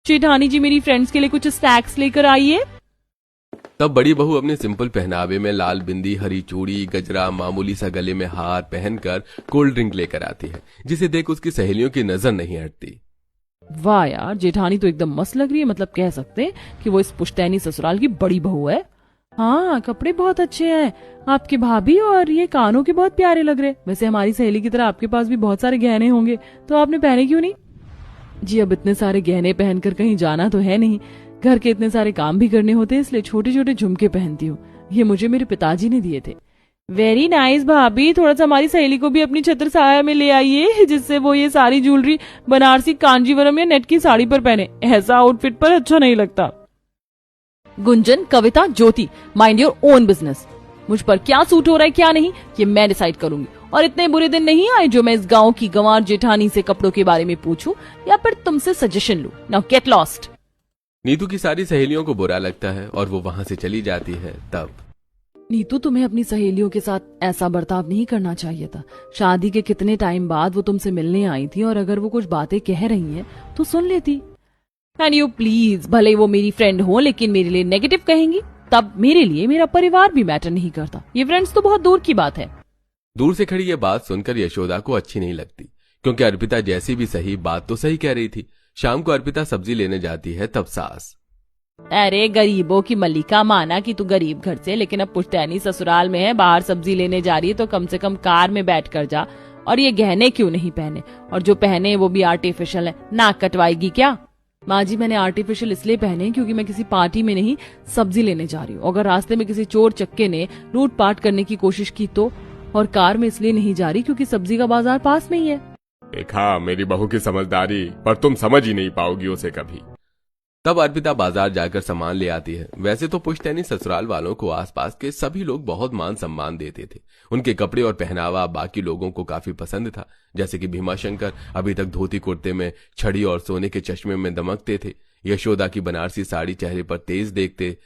जेठानी जी मेरी फ्रेंड्स के लिए कुछ स्नैक्स लेकर आइए। तब बड़ी बहू अपने सिंपल पहनावे में लाल बिंदी, हरी चूड़ी, गजरा, मामूली सा गले में हार पहनकर कोल्ड ड्रिंक लेकर आती है, जिसे देख उसकी सहेलियों की नजर नहीं हटती। वाह यार, जेठानी तो एकदम मस्त लग रही है। मतलब कह सकते हैं कि वो इस पुश्तैनी ससुराल की बड़ी बहू है। हाँ, कपड़े बहुत अच्छे हैं आपके भाभी, और ये कानों के बहुत प्यारे लग रहे। वैसे हमारी सहेली की तरह आपके पास भी बहुत सारे गहने होंगे, तो आपने पहने क्यों नहीं? जी अब इतने सारे गहने पहनकर कहीं जाना तो है नहीं, घर के इतने सारे काम भी करने होते हैं, इसलिए छोटे छोटे झुमके पहनती हूँ। ये मुझे मेरे पिताजी ने दिए थे। वेरी नाइस भाभी, थोड़ा सा हमारी सहेली को भी अपनी छत्र छाया में ले आइए, जिससे वो ये सारी ज्वेलरी बनारसी, कांजीवरम या नेट की साड़ी पर पहने। ऐसा आउटफिट पर अच्छा नहीं लगता। गुंजन, कविता, ज्योति, माइंड योर ओन बिजनेस। मुझ पर क्या सूट हो रहा है क्या नहीं, ये मैं डिसाइड करूंगी। और इतने बुरे दिन नहीं आए जो मैं इस गांव की गंवार जेठानी से कपड़ों के बारे में पूछूं या फिर तुमसे सजेशन लूं। Now get lost. नीतू की सारी सहेलियों को बुरा लगता है और वो वहां से चली जाती है। तब नीतू, तुम्हें अपनी सहेलियों के साथ ऐसा बर्ताव नहीं करना चाहिए था। शादी के कितने टाइम बाद वो तुमसे मिलने आई थी, और अगर वो कुछ बातें कह रही हैं तो सुन लेती। एंड यू प्लीज, भले वो मेरी फ्रेंड हो लेकिन मेरे लिए नेगेटिव कहेंगी, तब मेरे लिए मेरा परिवार भी मैटर नहीं करता। ये फ्रेंड्स तो बहुत दूर की बात है। दूर से खड़ी ये बात सुनकर यशोदा को अच्छी नहीं लगती, क्योंकि अर्पिता जैसी भी सही बात तो सही कह रही थी। शाम को अर्पिता सब्जी लेने जाती है, तब सास, अरे गरीबों की मल्लिका, माना कि तू गरीब घर से, लेकिन अब पुश्तैनी ससुराल में है, बाहर सब्जी लेने जा रही है तो कम से कम कार में बैठ कर जा। और ये गहने क्यों नहीं पहने, और जो पहने वो भी आर्टिफिशियल है। नाक कटवाएगी क्या? माँ जी, मैंने आर्टिफिशियल इसलिए पहने क्योंकि मैं किसी पार्टी में नहीं, सब्जी लेने जा रही हूँ। अगर रास्ते में किसी चोर चक्के ने लूटपाट करने की कोशिश की तो। और कार में इसलिए नहीं जा रही क्योंकि सब्जी का बाजार पास में ही है। देखा मेरी बहू की समझदारी, पर तुम समझ ही नहीं पाओगी उसे कभी। तब अर्पिता बाजार जाकर सामान ले आती है। वैसे तो पुश्तैनी ससुराल वालों को आसपास के सभी लोग बहुत मान सम्मान देते थे। उनके कपड़े और पहनावा बाकी लोगों को काफी पसंद था। जैसे कि भीमाशंकर अभी तक धोती कुर्ते में, छड़ी और सोने के चश्मे में दमकते थे। यशोदा की बनारसी साड़ी चेहरे पर तेज देखते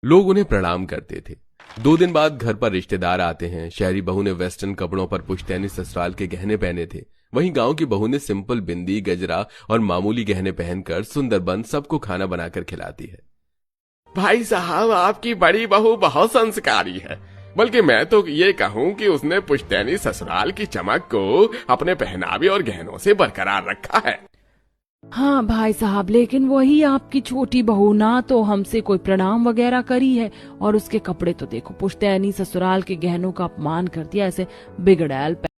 लोग उन्हें प्रणाम करते थे। 2 दिन बाद घर पर रिश्तेदार आते हैं। शहरी बहू ने वेस्टर्न कपड़ों पर पुश्तैनी ससुराल के गहने पहने थे, वहीं गांव की बहू ने सिंपल बिंदी, गजरा और मामूली गहने पहनकर सुंदरबन सबको खाना बनाकर खिलाती है। भाई साहब, आपकी बड़ी बहू बहुत संस्कारी है। बल्कि मैं तो ये कहूँ कि उसने पुश्तैनी ससुराल की चमक को अपने पहनावे और गहनों से बरकरार रखा है। हाँ भाई साहब, लेकिन वही आपकी छोटी बहू ना तो हमसे कोई प्रणाम वगैरह करी है, और उसके कपड़े तो देखो, पुश्तैनी ससुराल के गहनों का अपमान कर दिया, ऐसे बिगड़ैल